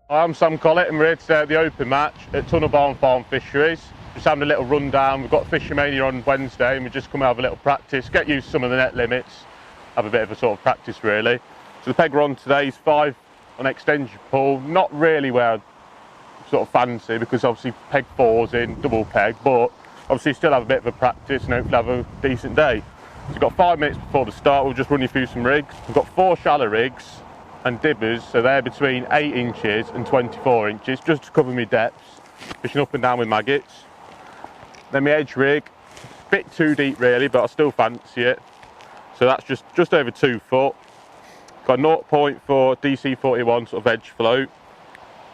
Hi, I'm Sam Collett and we're here today at the open match at Tunnel Barn Farm Fisheries. Just having a little rundown. We've got Fish O Mania on Wednesday and we just come and have a little practice, get used to some of the net limits, have a bit of a sort of practice really. So the peg we're on today is 5 on extension pull, not really where I sort of fancy because obviously peg 4's in, double peg, but obviously still have a bit of a practice and hopefully have a decent day. So we've got 5 minutes before the start, we'll just run you through some rigs. We've got 4 shallow rigs and dibbers, so they're between 8 inches and 24 inches, just to cover me depths, fishing up and down with maggots. Then my edge rig, a bit too deep really, but I still fancy it. So that's just over 2 foot. Got a 0.4 DC41 sort of edge float,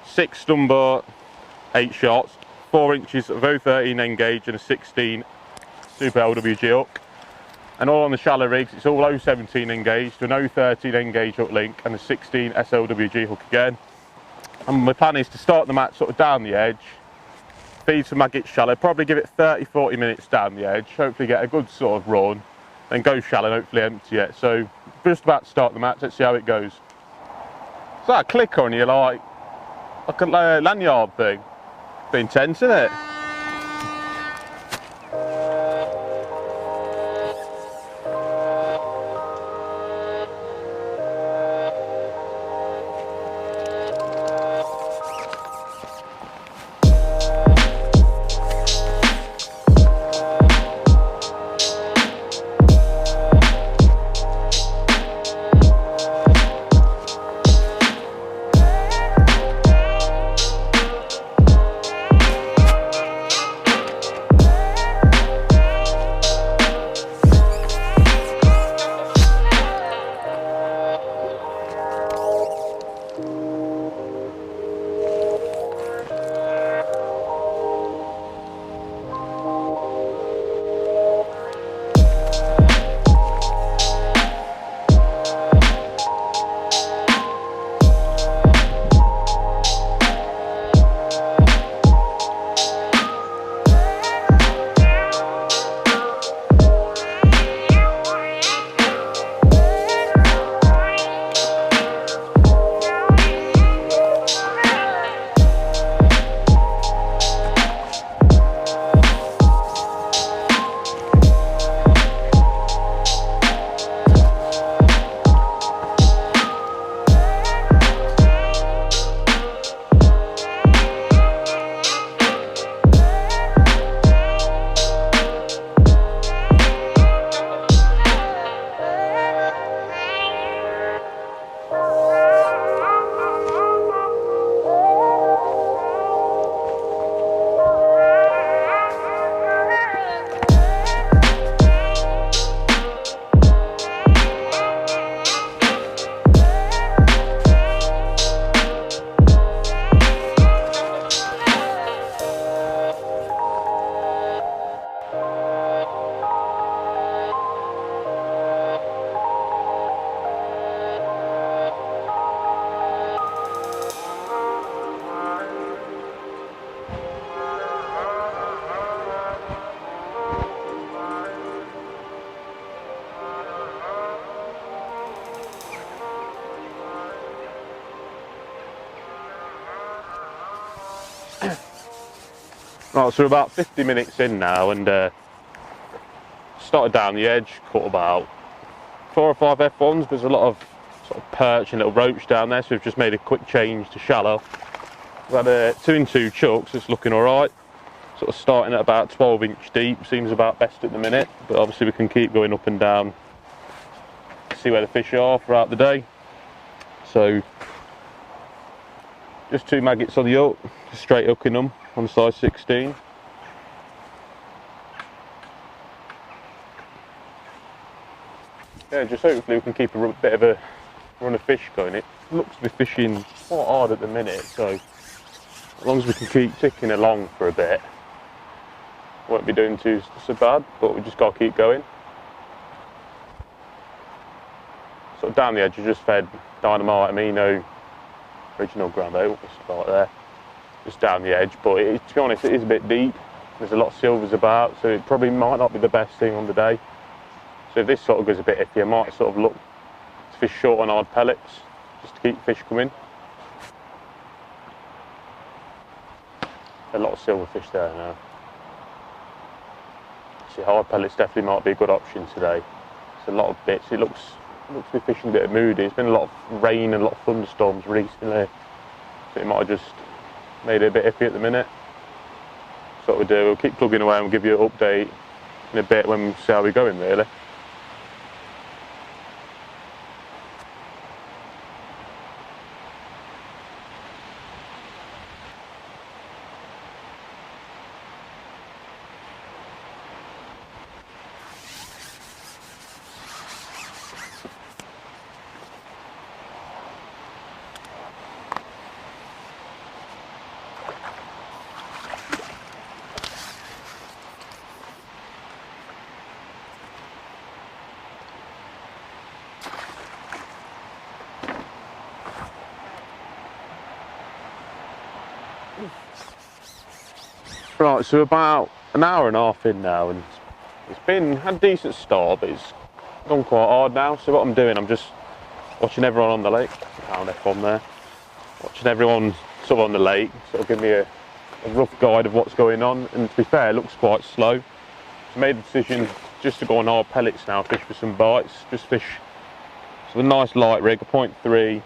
6 Dunbar 8 shots, 4 inches of 013 engage and a 16 Super LWG hook. And all on the shallow rigs, it's all 017 engaged, an 013 engage hook link and a 16 SLWG hook again. And my plan is to start the match sort of down the edge, feed some maggots shallow, probably give it 30-40 minutes down the edge, hopefully get a good sort of run, then go shallow and hopefully empty it. So just about to start the match, let's see how it goes. Is that a click on you like a lanyard thing? It's intense, isn't it? Right, so we're about 50 minutes in now and started down the edge, caught about 4 or 5 F1s. There's a lot of sort of perch and little roach down there, so we've just made a quick change to shallow. We've had a 2-in-2 chucks, it's looking alright. Sort of starting at about 12 inch deep, seems about best at the minute, but obviously we can keep going up and down, see where the fish are throughout the day. So just 2 maggots on the hook, just straight hooking them on size 16. Yeah, just hopefully we can keep a bit of a run of fish going. It looks to be fishing quite hard at the minute, so as long as we can keep ticking along for a bit, won't be doing too so bad, but we just got to keep going. Sort of down the edge, I just fed dynamite amino, original ground oat, spot there, just down the edge, but to be honest, it is a bit deep. There's a lot of silvers about, so it probably might not be the best thing on the day. So if this sort of goes a bit iffy, I might sort of look to fish short on hard pellets, just to keep fish coming. A lot of silverfish there now. See, hard pellets definitely might be a good option today. It's a lot of bits. It looks to be fishing a bit moody. It's been a lot of rain and a lot of thunderstorms recently, so it might have just made it a bit iffy at the minute. So what we'll do, we'll keep plugging away and we'll give you an update in a bit when we see how we're going, really. Right, so about an hour and a half in now, and it's had a decent start, but it's gone quite hard now. So what I'm doing, I'm just watching everyone on the lake. Found F1 there. Watching everyone sort of on the lake, sort of give me a rough guide of what's going on. And to be fair, it looks quite slow. So I made the decision just to go on hard pellets now, fish for some bites, just fish. So a nice light rig, a 0.3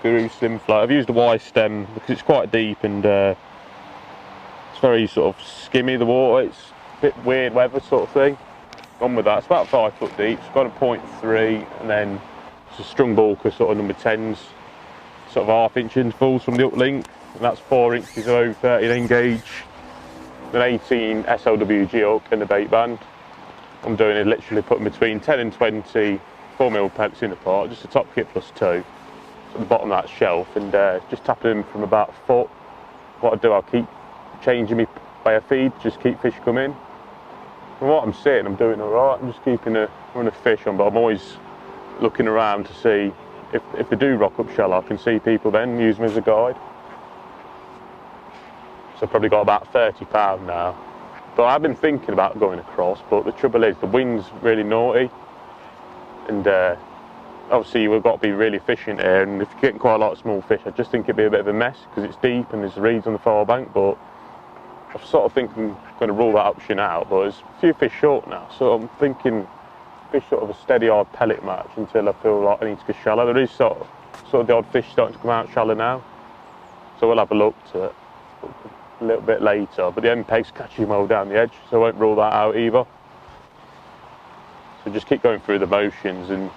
Guru slim float. I've used a Y stem because it's quite deep and it's very sort of skimmy, the water. It's a bit weird weather sort of thing. Gone with that. It's about 5 foot deep. It's got a 0.3 and then it's a strung bulker sort of number 10s, sort of 1/2 inch intervals from the uplink, and that's 4 inches of 13 gauge, an 18 SLWG hook and a bait band. I'm doing it literally putting between 10 and 20 4mm pellets in the pot, just a top kit plus 2 at the bottom of that shelf, and just tapping them from about a foot. What I do, I'll keep changing my way of feed, just keep fish coming. From what I'm seeing, I'm doing alright. I'm just keeping a run of fish on, but I'm always looking around to see if they do rock up shallow, I can see people then, use them as a guide. So I've probably got about 30 pounds now. But I've been thinking about going across, but the trouble is the wind's really naughty, and obviously we've got to be really efficient here, and if you're getting quite a lot of small fish, I just think it'd be a bit of a mess because it's deep and there's reeds on the far bank. But I sort of think I'm going to rule that option out, but there's a few fish short now, so I'm thinking fish sort of a steady hard pellet match until I feel like I need to go shallow. There is sort of the odd fish starting to come out shallow now, so we'll have a look to it a little bit later. But the end peg's catching well down the edge, so I won't rule that out either. So just keep going through the motions and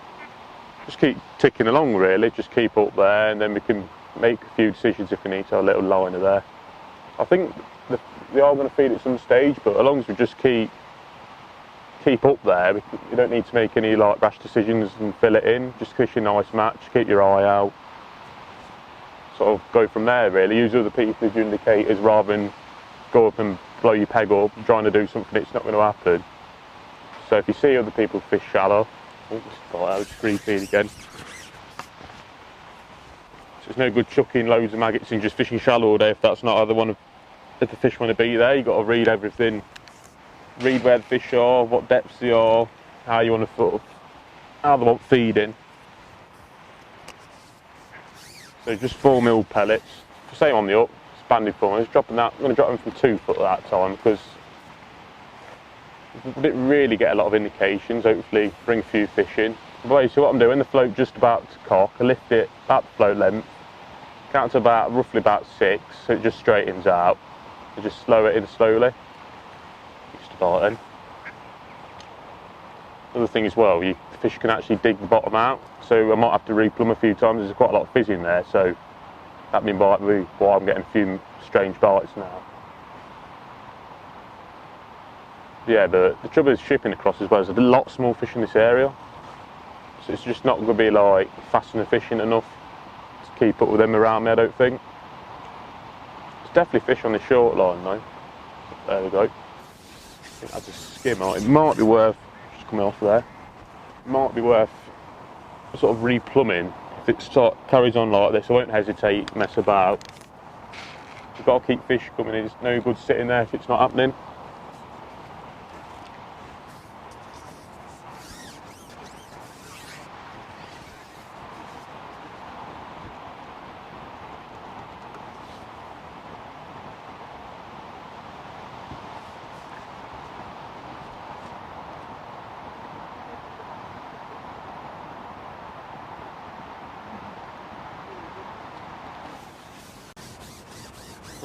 just keep ticking along really, just keep up there, and then we can make a few decisions if we need to. A little liner there. I think they are going to feed at some stage, but as long as we just keep up there, you don't need to make any like rash decisions and fill it in. Just fish a nice match, keep your eye out, sort of go from there really. Use other people as your indicators rather than go up and blow your peg up trying to do something that's not going to happen. So if you see other people fish shallow, I'll just refeed again. So it's no good chucking loads of maggots and just fishing shallow all day if that's not how if the fish want to be there. You've got to read everything, read where the fish are, what depths they are, how you want to how they want feeding. So just 4mm pellets, same on the up, it's banded 4mm. Just dropping that. I'm going to drop them from 2 foot at that time because we didn't really get a lot of indications. Hopefully bring a few fish in. But basically what I'm doing, the float just about to cock, I lift it about the float length, count to roughly about 6, so it just straightens out. I just slow it in slowly. Just about then. Another thing as well, the fish can actually dig the bottom out, so I might have to replumb a few times. There's quite a lot of fizz in there, so that might be why I'm getting a few strange bites now. Yeah, the trouble is shipping across as well. There's a lot of small fish in this area, so it's just not going to be like fast and efficient enough to keep up with them around me, I don't think. There's definitely fish on the short line though. There we go. I think that's a skimmer. It might be worth, just coming off there, it might be worth sort of replumbing. If it carries on like this, I won't hesitate, mess about. You've got to keep fish coming in. It's no good sitting there if it's not happening.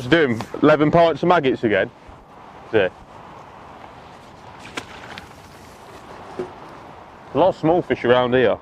Just doing 11 pints of maggots again. Is it? A lot of small fish around here.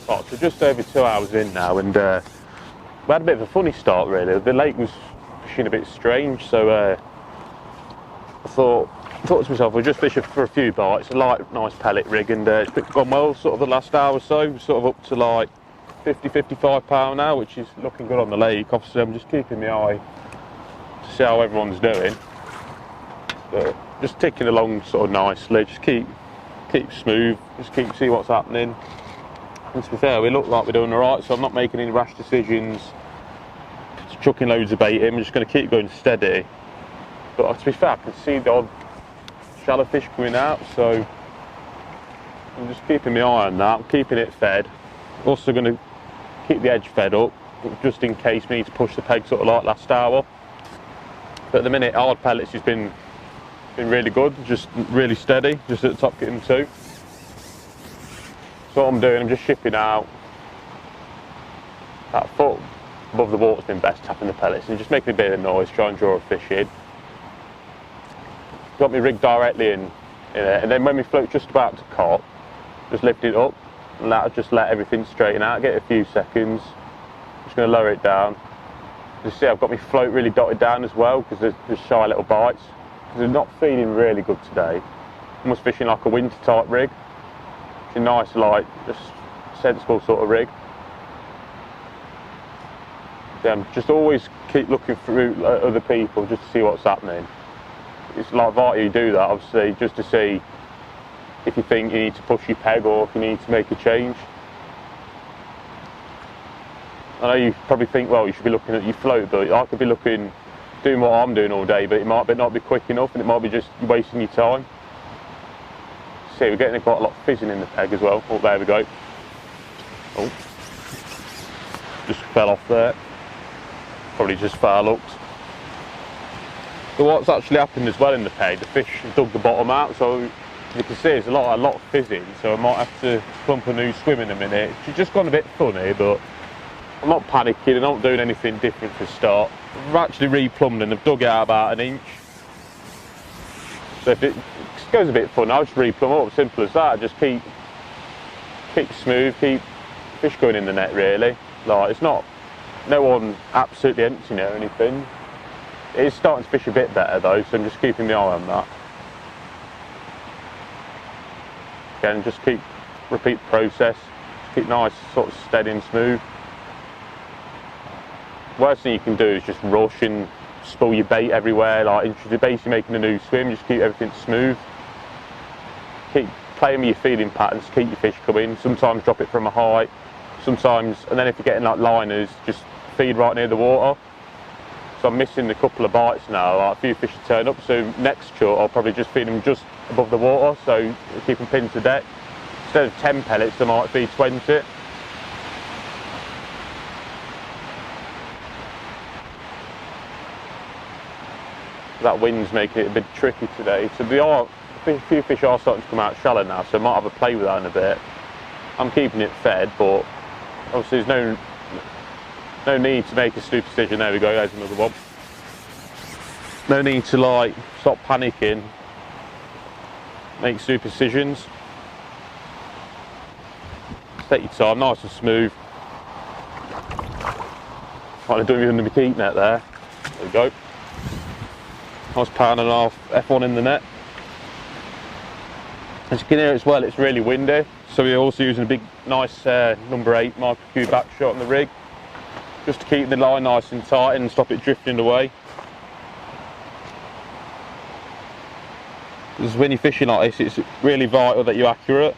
Right, so just over 2 hours in now, and we had a bit of a funny start really. The lake was fishing a bit strange, so I thought to myself, we'll just fish for a few bites, a light, nice pellet rig, and it's gone well. Sort of the last hour or so, sort of up to like 50-55 pound now, which is looking good on the lake. Obviously, I'm just keeping my eye to see how everyone's doing, but just ticking along sort of nicely. Just keep smooth, just see what's happening. And to be fair, we look like we're doing alright, so I'm not making any rash decisions, just chucking loads of bait in. I'm just going to keep going steady. But to be fair, I can see the odd shallow fish coming out, so I'm just keeping my eye on that. I'm keeping it fed. Also going to keep the edge fed up, just in case we need to push the peg sort of like last hour. But at the minute, hard pellets has been really good, just really steady, just at the top getting 2. So what I'm doing, I'm just shipping out. That foot above the water's been best, tapping the pellets and just making a bit of noise, try and draw a fish in. Got me rigged directly in it, and then when we float just about to cop, just lift it up and just let everything straighten out, get a few seconds. Just going to lower it down. You see I've got my float really dotted down as well because there's just shy little bites. Because they're not feeling really good today. Almost fishing like a winter type rig. It's a nice, light, just sensible sort of rig. Yeah, just always keep looking through other people just to see what's happening. It's like vital you do that, obviously, just to see if you think you need to push your peg or if you need to make a change. I know you probably think, well, you should be looking at your float, but I could be doing what I'm doing all day, but it might not be quick enough, and it might be just wasting your time. See, we're getting quite a lot of fizzing in the peg as well. Oh, there we go. Oh, just fell off there. Probably just foul looked. So what's actually happened as well in the peg, the fish dug the bottom out, so you can see there's a lot of fizzing, so I might have to plump a new swim in a minute. It's just gone a bit funny, but I'm not panicking, I'm not doing anything different to start. I've actually replumbed and I've dug it out about 1 inch. So if it goes a bit funny, I'll just replumb up, simple as that. Just keep smooth, keep fish going in the net really. Like, it's not, no one absolutely emptying it or anything. It is starting to fish a bit better though, so I'm just keeping my eye on that. Again, just repeat the process, just keep nice, sort of steady and smooth. Worst thing you can do is just rush and spill your bait everywhere, like basically making a new swim. Just keep everything smooth. Keep playing with your feeding patterns, keep your fish coming. Sometimes drop it from a height, sometimes, and then if you're getting like liners, just feed right near the water. So I'm missing a couple of bites now, like a few fish have turned up, so next shot I'll probably just feed them just above the water, so keep them pinned to deck. Instead of 10 pellets, I might feed 20. That wind's making it a bit tricky today, so a few fish are starting to come out shallow now, so I might have a play with that in a bit. I'm keeping it fed, but obviously there's no need to make a stupid decision. There we go, there's another one. No need to like stop panicking, make stupid decisions. Just take your time, nice and smooth. Trying to do it under my keep net there. There we go. Nice pound and a half F1 in the net. As you can hear as well, it's really windy, so we're also using a big, nice number 8 micro Q back shot on the rig, just to keep the line nice and tight and stop it drifting away. Because when you're fishing like this, it's really vital that you're accurate.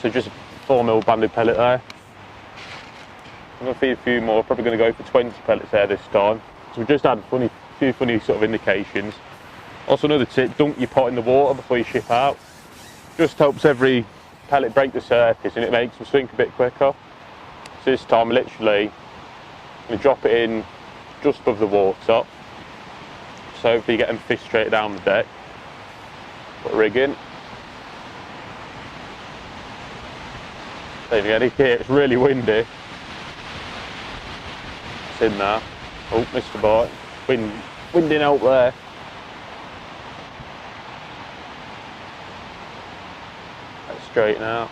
So just a 4mm banded pellet there. I'm going to feed a few more, probably going to go for 20 pellets there this time. So we've just had a few funny sort of indications. Also another tip, dunk your pot in the water before you ship out. Just helps every pellet break the surface and it makes them sink a bit quicker. So this time literally I'm going to drop it in just above the water. So hopefully you get them fish straight down the deck. Put a rig in. There you go, you can hear it's really windy. It's in there. Oh, missed a bite. Winding out there. That's straight now.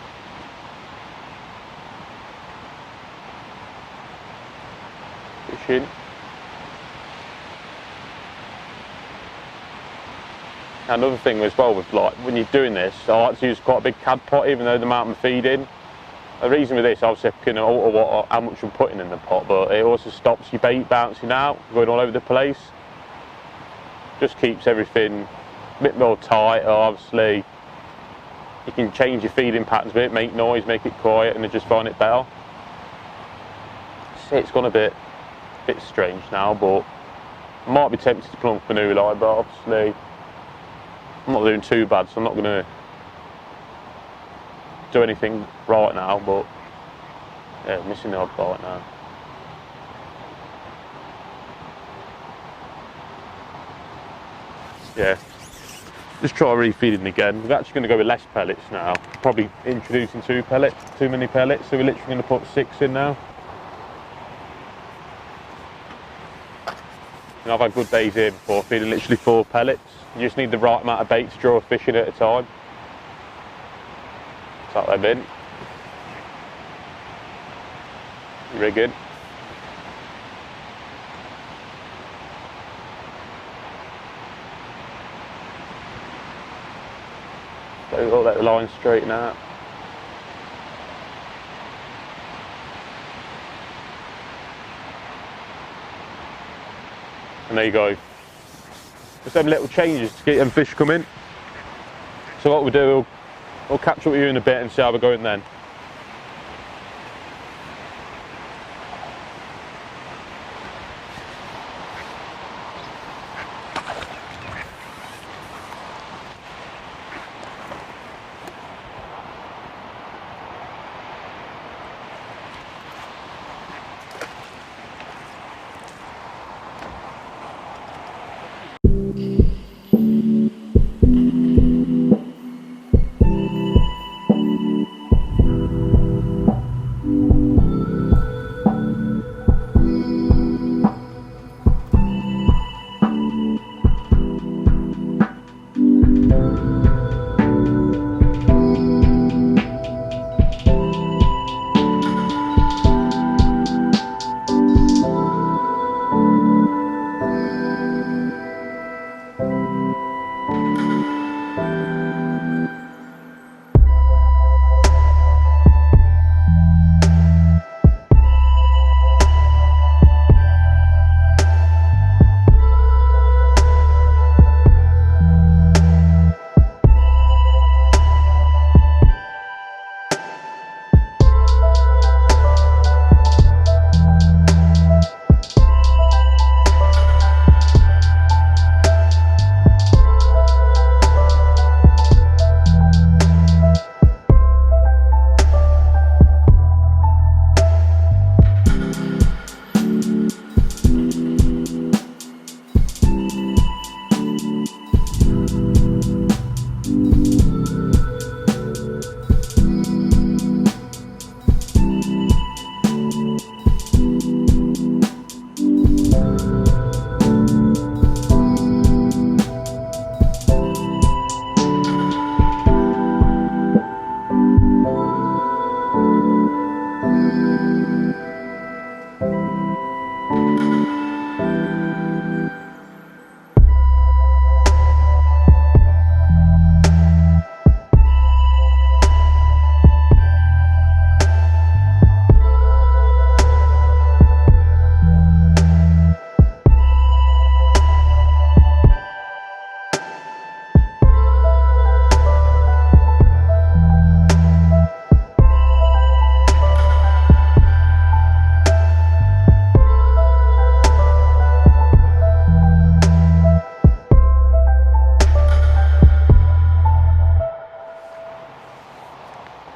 Fishing. Another thing as well with like when you're doing this, I like to use quite a big cad pot, even though the amount I'm feeding. The reason with this, obviously I can alter how much I'm putting in the pot, but it also stops your bait bouncing out, going all over the place. Just keeps everything a bit more tight. Obviously you can change your feeding patterns a bit, make noise, make it quiet, and then just find it better. See, it's gone a bit strange now, but I might be tempted to plump a new line, but obviously I'm not doing too bad, so I'm not going to do anything right now, but yeah, missing the odd bite now. Yeah, just try refeeding again. We're actually going to go with less pellets now, probably introducing too many pellets, so we're literally going to put 6 in now. And I've had good days here before, feeding literally 4 pellets. You just need the right amount of bait to draw a fish in at a time. Tuck them in. Rigging. So let the line straighten out. And there you go. Just them little changes to get them fish coming. So what we'll do, we'll catch up with you in a bit and see how we're going then.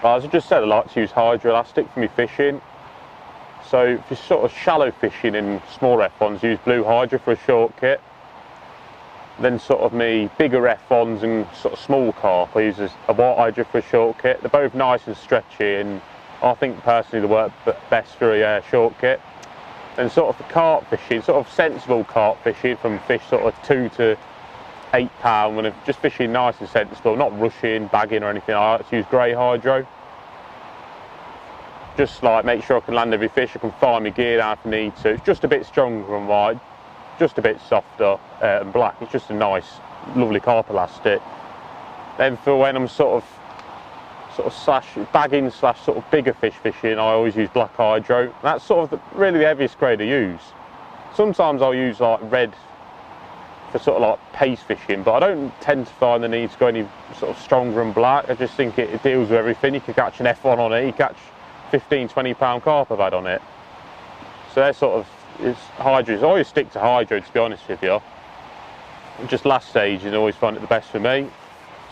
As I just said, I like to use hydroelastic for my fishing. So for sort of shallow fishing in small F1s, use blue hydro for a short kit. Then sort of me bigger F1s and sort of small carp, I use a white hydro for a short kit. They're both nice and stretchy, and I think personally they work best for a short kit. And sort of for carp fishing, sort of sensible carp fishing from fish sort of 2 to 8 pound, when I'm just fishing nice and sensible, not rushing, bagging or anything. I like to use grey hydro. Just like make sure I can land every fish, I can fire my gear down if I need to. It's just a bit stronger and wide, just a bit softer and black. It's just a nice, lovely carp elastic. Then for when I'm sort of bagging slash sort of bigger fish fishing, I always use black hydro. That's sort of really the heaviest grade I use. Sometimes I'll use like red for sort of like pace fishing, but I don't tend to find the need to go any sort of stronger and black. I just think it deals with everything. You can catch an F1 on it, you catch 15-20 pound carp I've had on it. So they're sort of, it's hydro. I always stick to hydro, to be honest with you. Just last stage is always find it the best for me.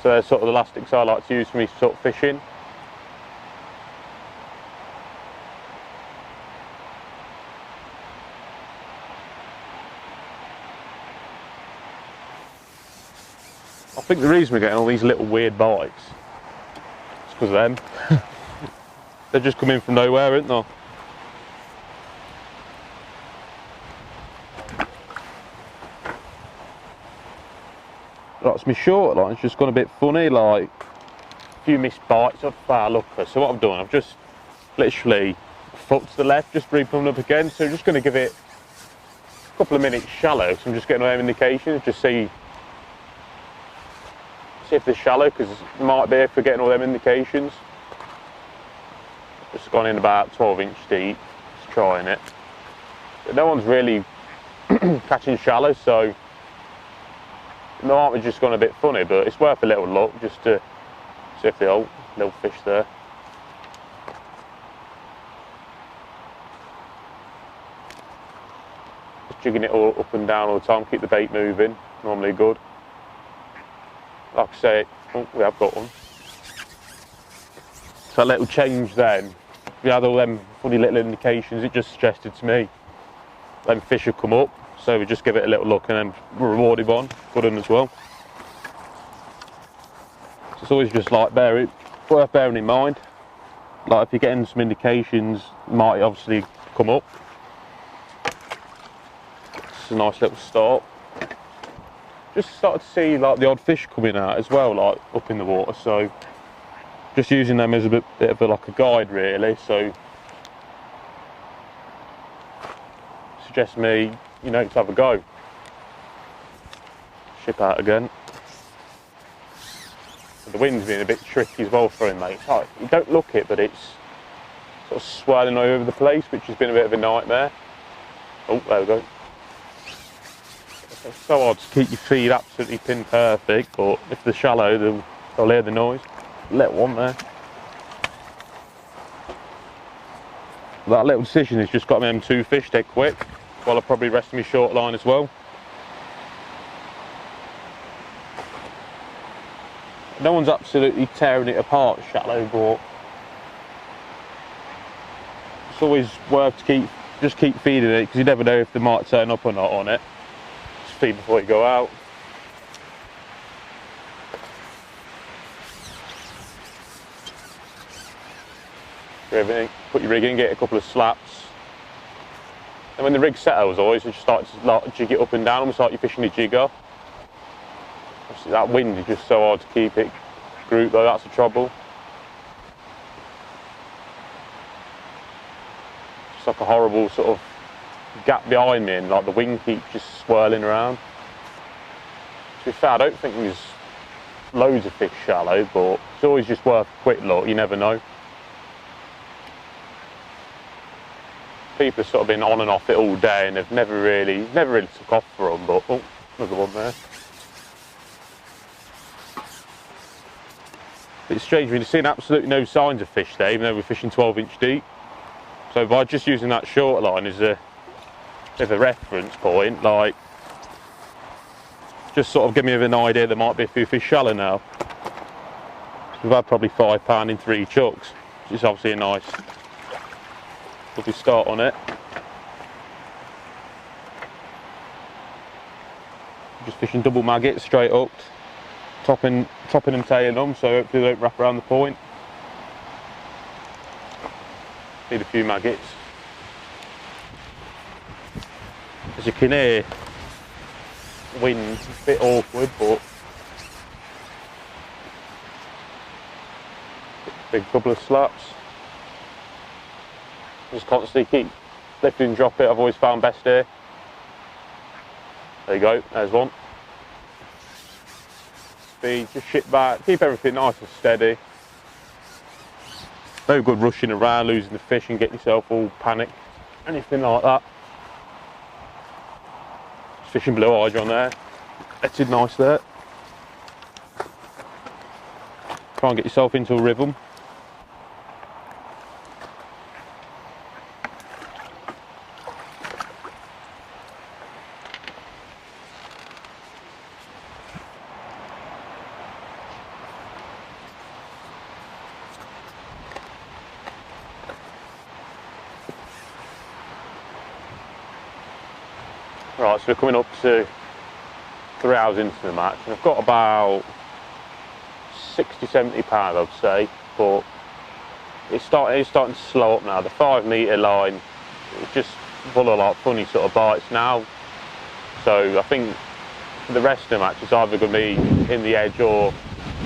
So they're sort of the elastics I like to use for me sort of fishing. I think the reason we're getting all these little weird bites is because of them. They're just coming from nowhere, aren't they? That's my short line, it's just gone a bit funny, like a few missed bites off far looker. So what I've done, I've just literally foot to the left, just re-pulling up again. So I'm just going to give it a couple of minutes shallow, so I'm just getting all them indications, just see if they're shallow, because it might be if we're getting all them indications. Just gone in about 12-inch deep, just trying it. But no one's really catching shallow, so it might have just gone a bit funny, but it's worth a little look just to see if the old little fish there. Just jigging it all up and down all the time, keep the bait moving, normally good. Like I say, oh, we have got one. So a little change then. We had all them funny little indications, it just suggested to me them fish would come up. So we just give it a little look and then reward him on, good one as well. So it's always just like worth bearing in mind. Like if you're getting some indications, it might obviously come up. It's a nice little start. Just started to see like the odd fish coming out as well, like up in the water. So just using them as a bit of like a guide really. So suggests me, you know, to have a go. Ship out again. The wind's been a bit tricky as well for him, mate. Like, you don't look it, but it's sort of swirling all over the place, which has been a bit of a nightmare. Oh, there we go. It's so hard to keep your feed absolutely pin perfect, but if they're shallow, they'll hear the noise. Little one there. That little decision has just got me them two fish dead quick, while I probably rested my short line as well. No one's absolutely tearing it apart shallow, but it's always worth to just keep feeding it, because you never know if they might turn up or not on it. Just feed before you go out. Put your rig in, get a couple of slaps. And when the rig settles, always you just start to like jig it up and down, almost like you're fishing a jigger. Obviously that wind is just so hard to keep it grouped though, that's the trouble. It's like a horrible sort of gap behind me, and like the wind keeps just swirling around. To be fair, I don't think there's loads of fish shallow, but it's always just worth a quick look, you never know. People have sort of been on and off it all day and they've never really took off for them, but oh, another one there. It's strange, we've seen absolutely no signs of fish there, even though we're fishing 12-inch deep. So by just using that short line as a reference point, like, just sort of give me an idea there might be a few fish shallow now. We've had probably 5 pound in 3 chucks, which is obviously a nice lovely start on it. Just fishing double maggots straight up, topping and tailing them, so hopefully they don't wrap around the point. Need a few maggots. As you can hear, wind, a bit awkward, but big couple of slaps. Just constantly keep lifting and drop it, I've always found best here. There you go, there's one. Speed, just ship back, keep everything nice and steady. No good rushing around, losing the fish and getting yourself all panicked, anything like that. Just fishing blue hydra on there, etted nice there. Try and get yourself into a rhythm. Right, so we're coming up to 3 hours into the match, and I've got about 60-70 pounds, I'd say, but it's starting to slow up now. The 5 metre line is just full of like funny sort of bites now. So I think for the rest of the match it's either going to be in the edge or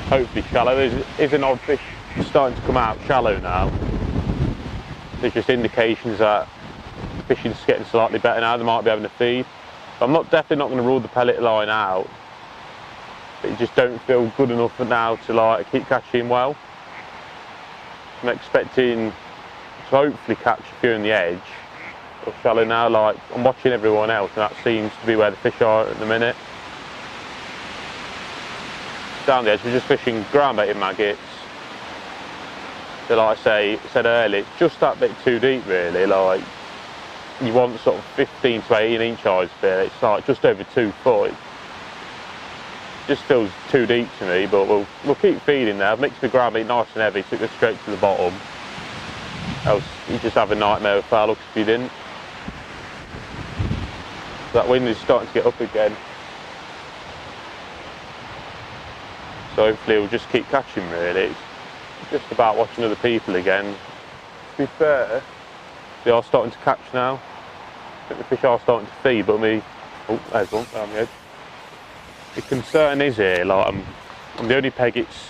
hopefully shallow. There's an odd fish starting to come out shallow now. There's just indications that fishing's getting slightly better now. They might be having a feed. But I'm definitely not going to rule the pellet line out. But it just don't feel good enough for now to like keep catching well. I'm expecting to hopefully catch a few in the edge or shallow now. Like I'm watching everyone else, and that seems to be where the fish are at the minute. Down the edge, we're just fishing ground baited maggots. So like I said earlier, it's just that bit too deep really. Like you want sort of 15 to 18 inch size fish. It's like just over 2 foot. Just feels too deep to me, but we'll keep feeding there. I've mixed the ground bait nice and heavy, so it goes straight to the bottom. Else you just have a nightmare with foul hooks if you didn't. That wind is starting to get up again. So hopefully we'll just keep catching really. It's just about watching other people again. To be fair, they are starting to catch now. I think the fish are starting to feed, but oh, there's one down the edge. The concern is here, like I'm the only peg it's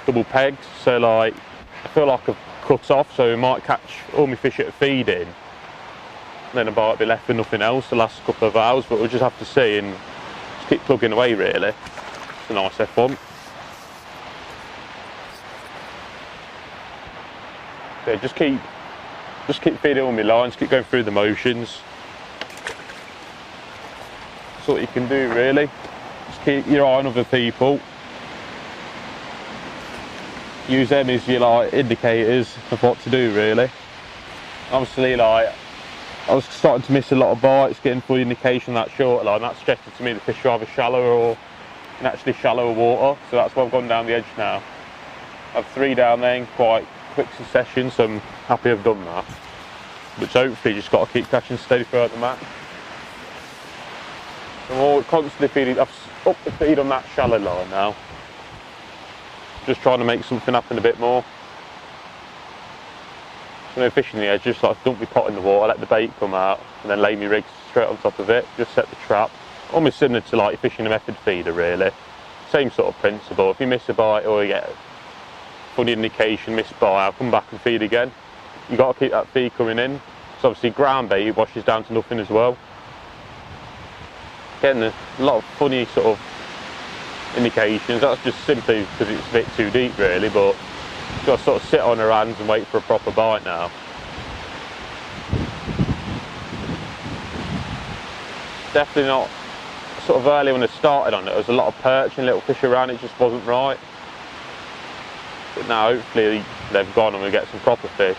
double pegged, so like I feel like I've cut off, so I might catch all my fish at a feed in. Then I might be left with nothing else the last couple of hours, but we'll just have to see and just keep plugging away really. It's a nice F1. So just keep feeding all my lines, keep going through the motions. That's what you can do really. Just keep your eye on other people. Use them as your like indicators of what to do really. Obviously like I was starting to miss a lot of bites, getting full indication that short line. That suggested to me the fish are either shallower or in actually shallower water. So that's why I've gone down the edge now. I have 3 down there in quite quick succession, so I'm happy I've done that. Which hopefully just got to keep catching steady throughout the match. I'm all constantly feeding. I've upped the feed on that shallow line now. Just trying to make something happen a bit more. So no fishing the edge, just like dump my pot in the water, let the bait come out, and then lay my rig straight on top of it. Just set the trap. Almost similar to like fishing a method feeder really. Same sort of principle. If you miss a bite or you get a funny indication, miss bite, I'll come back and feed again. You got to keep that feed coming in. So obviously ground bait washes down to nothing as well. Getting a lot of funny sort of indications. That's just simply because it's a bit too deep really, but you've got to sort of sit on her hands and wait for a proper bite now. Definitely not sort of early when I started on it. There was a lot of perch and little fish around, it just wasn't right. But now hopefully they've gone and we get some proper fish.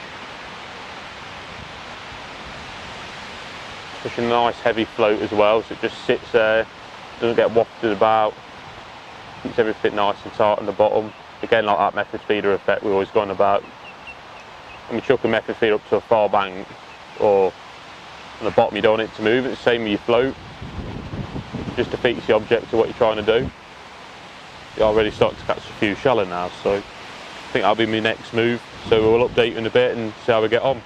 Fishing a nice heavy float as well, so it just sits there, doesn't get wafted about, keeps everything nice and tight on the bottom. Again, like that method feeder effect we've always gone about. When you chuck a method feeder up to a far bank or on the bottom, you don't want it to move. It's the same with your float. It just defeats the object of what you're trying to do. You're already starting to catch a few shallow now, so I think that'll be my next move. So we'll update you in a bit and see how we get on.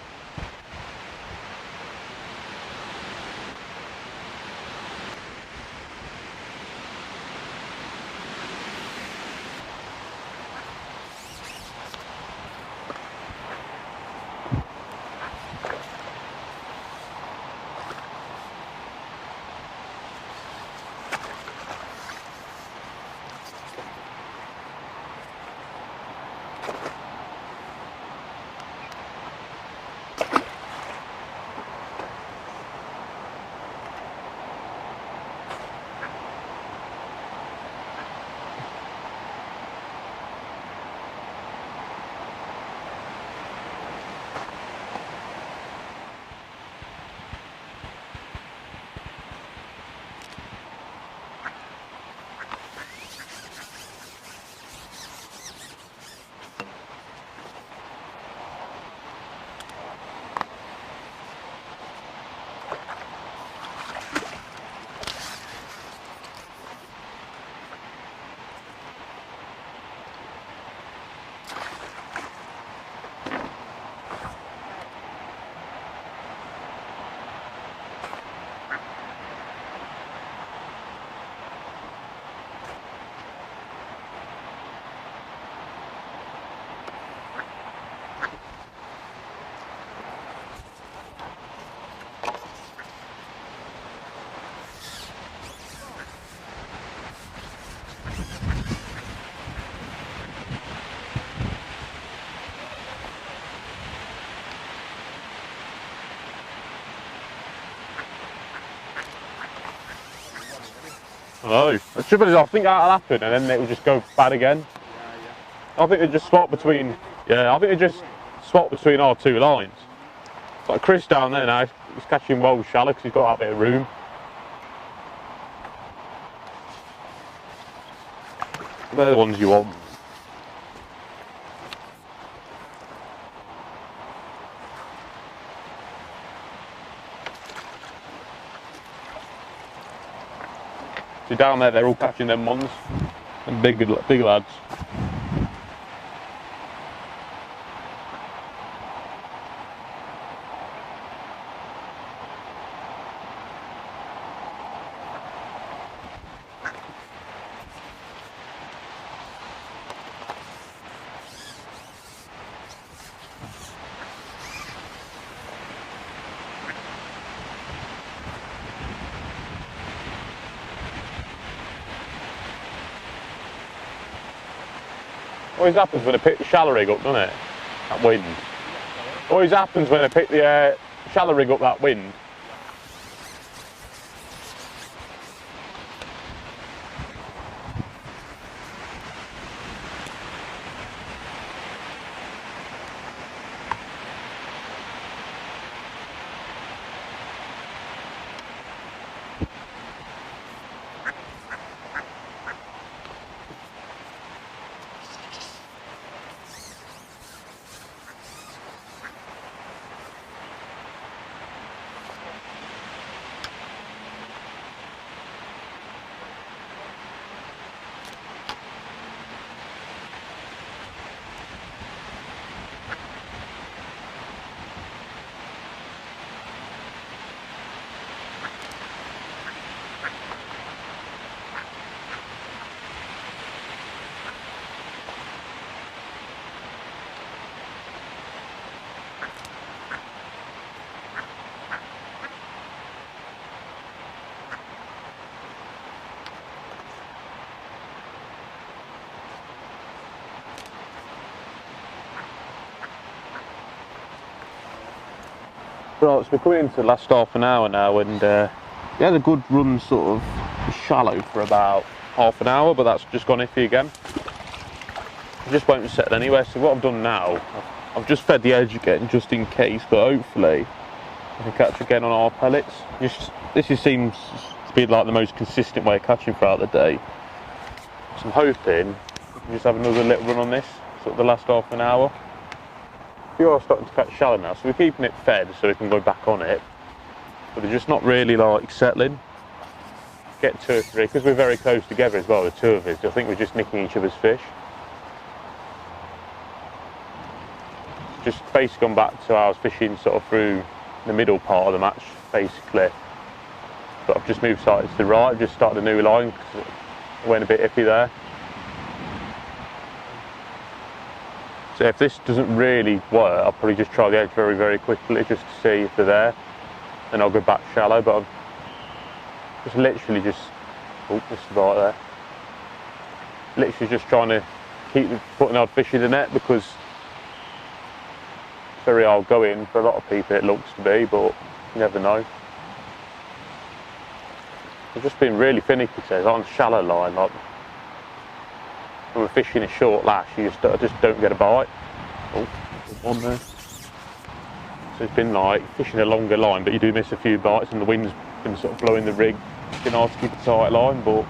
I know. The trouble is, I think that'll happen and then it will just go bad again. I think they just swap between. Yeah, I think they just swap between our two lines. Like Chris down there now, he's catching well shallow because he's got that bit of room. They're the ones you want. So down there, they're all catching them ones, and big lads. Always happens when I pick the shallow rig up, doesn't it? That wind. Always happens when I pick the shallow rig up that wind. Right, so we're coming into the last half an hour now, and we had a good run sort of shallow for about half an hour, but that's just gone iffy again. It just won't settle anywhere, so what I've done now, I've just fed the edge again just in case, but hopefully I can catch again on our pellets. This seems to be like the most consistent way of catching throughout the day. So I'm hoping we can just have another little run on this, sort of the last half an hour. We are starting to catch shallow now, so we're keeping it fed so we can go back on it, but they're just not really like settling. Get 2 or 3, because we're very close together as well, the two of us. I think we're just nicking each other's fish. Just basically gone back to I was fishing sort of through the middle part of the match, basically. But I've just moved slightly to the right, I've just started a new line because it went a bit iffy there. So if this doesn't really work, I'll probably just try the edge very, very quickly just to see if they're there. Then I'll go back shallow, but I'm just literally just, oh, this is right there. Literally just trying to keep putting odd fish in the net because it's very hard going for a lot of people, it looks to be, but you never know. I've just been really finicky today, on a shallow line. Like, when we're fishing a short lash, I just don't get a bite. Oh, there's one there. So it's been like fishing a longer line, but you do miss a few bites, and the wind's been sort of blowing the rig. It's been hard to keep a tight line, but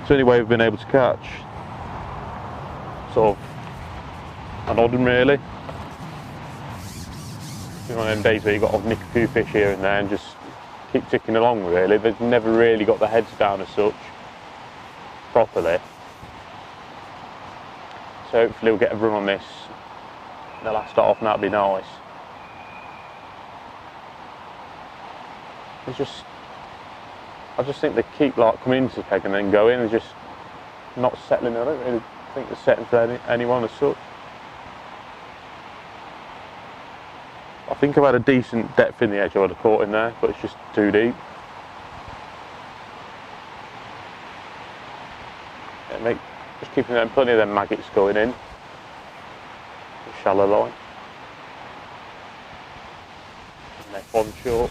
it's the only way we've been able to catch. Sort of an odd one, really. You know, one of them days where you've got to nick a few fish here and there and just keep ticking along, really. They've never really got the heads down as such, properly. So hopefully we'll get a run on this in the last half, and that'd be nice. I just think they keep like coming into the peg and then going and just not settling. I don't really think they're setting for anyone as such. I think I've had a decent depth in the edge I would have caught in there, but it's just too deep. Yeah, just keeping plenty of them maggots going in. The shallow line. Neck on short.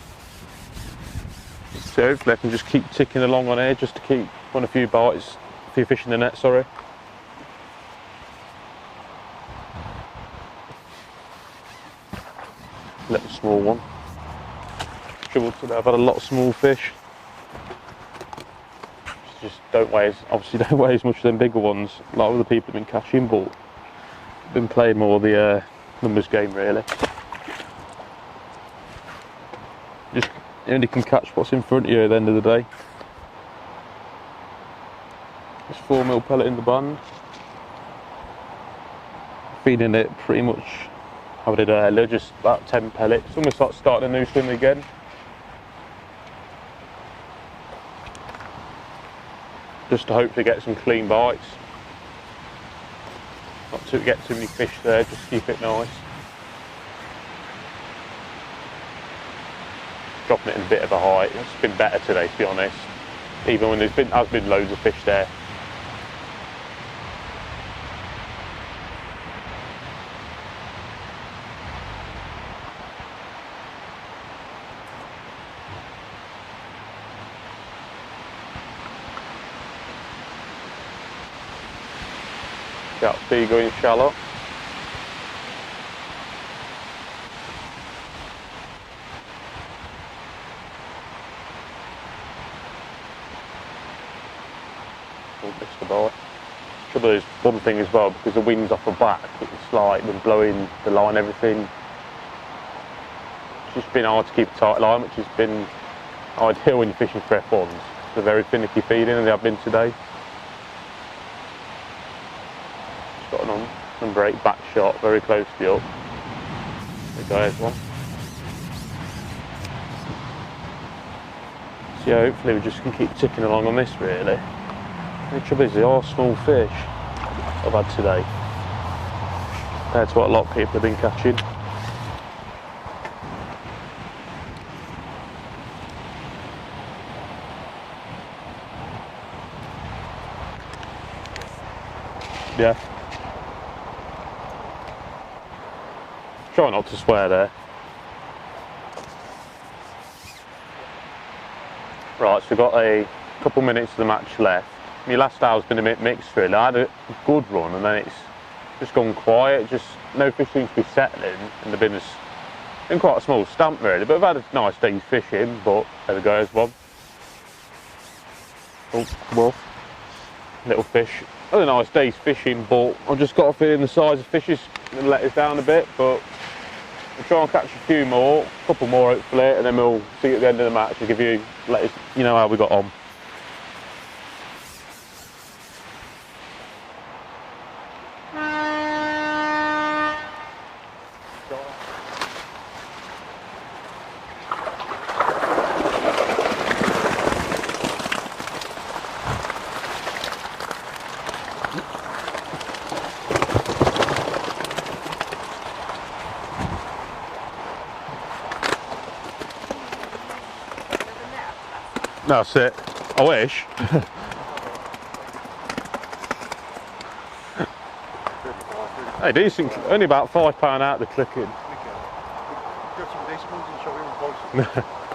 So hopefully I can just keep ticking along on here just to keep on a few bites, a few fish in the net, sorry. Little small one. Trouble today, I've had a lot of small fish. Just obviously don't weigh as much as them bigger ones like other people have been catching, but I've been playing more the numbers game really. You only can catch what's in front of you at the end of the day. Just 4mm pellet in the band. Feeding it pretty much how I did earlier, just about 10 pellets. It's almost like starting a new swim again. Just to hopefully get some clean bites. Not to get too many fish there, just keep it nice. Dropping it in a bit of a height. It's been better today, to be honest. Even when has been loads of fish there. Got sea going shallow. Missed the bite. Trouble is, one thing as well, because the wind's off the back, it's like been blowing the line, everything. It's just been hard to keep a tight line, which has been ideal when you're fishing for F1s. They're very finicky feeding, and they have been today. Just got an number 8 back shot, very close to the up. There goes one. So yeah, hopefully we just can keep ticking along on this really. The trouble is, they are small fish I've had today, compared to what a lot of people have been catching. Yeah. Try not to swear there. Right, so we've got a couple minutes of the match left. My last hour's been a bit mixed really. I had a good run and then it's just gone quiet. Just no fish seems to be settling, and they've been quite a small stamp really. But I've had a nice day's fishing. But there we go, there's one. Oh, well, little fish. Had a nice day's fishing, but I've just got a feeling the size of fish is going to let us down a bit. But we'll try and catch a few more, a couple more hopefully, and then we'll see you at the end of the match and let us know how we got on. That's it. I wish. Hey, decent. Only about £5 out the clicking.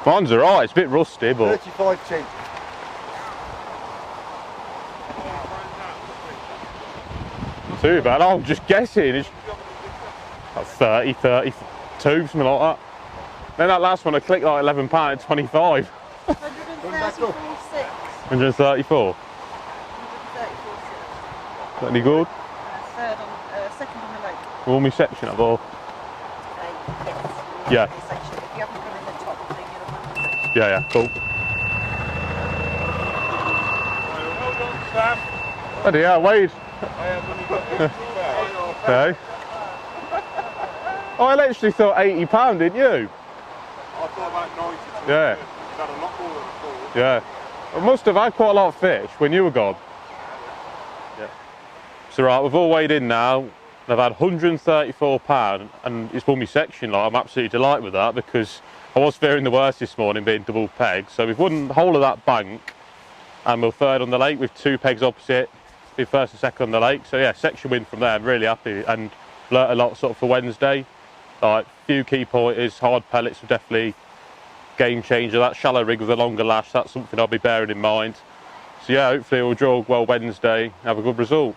Mine's alright. It's a bit rusty, but 35 change. not too bad. I'm just guessing. It's like 30, 32, something like that. Then that last one, I clicked like £11 at 25. 134. 134. Is that any good? Second on the lake. All my section up or? Yes. Yeah. Section. If you haven't gone in the top, then you're on the section. Yeah, cool. Hold on, Sam. Bloody hell, Wade. Hey. Oh, I literally thought £80, didn't you? I thought about 90. Yeah. You've had a lot more than I thought. Yeah. I must have had quite a lot of fish when you were gone. Yeah. So right, we've all weighed in now. And I've had £134 and it's won me section. Like, I'm absolutely delighted with that because I was fearing the worst this morning being double pegged. So we've won the whole of that bank and we're third on the lake with 2 pegs opposite. Been first and second on the lake. So yeah, section win from there. I'm really happy and learnt a lot sort of for Wednesday. Like few key pointers, hard pellets will definitely game changer. That shallow rig with a longer lash, that's something I'll be bearing in mind. So yeah, hopefully we'll draw well Wednesday, have a good result.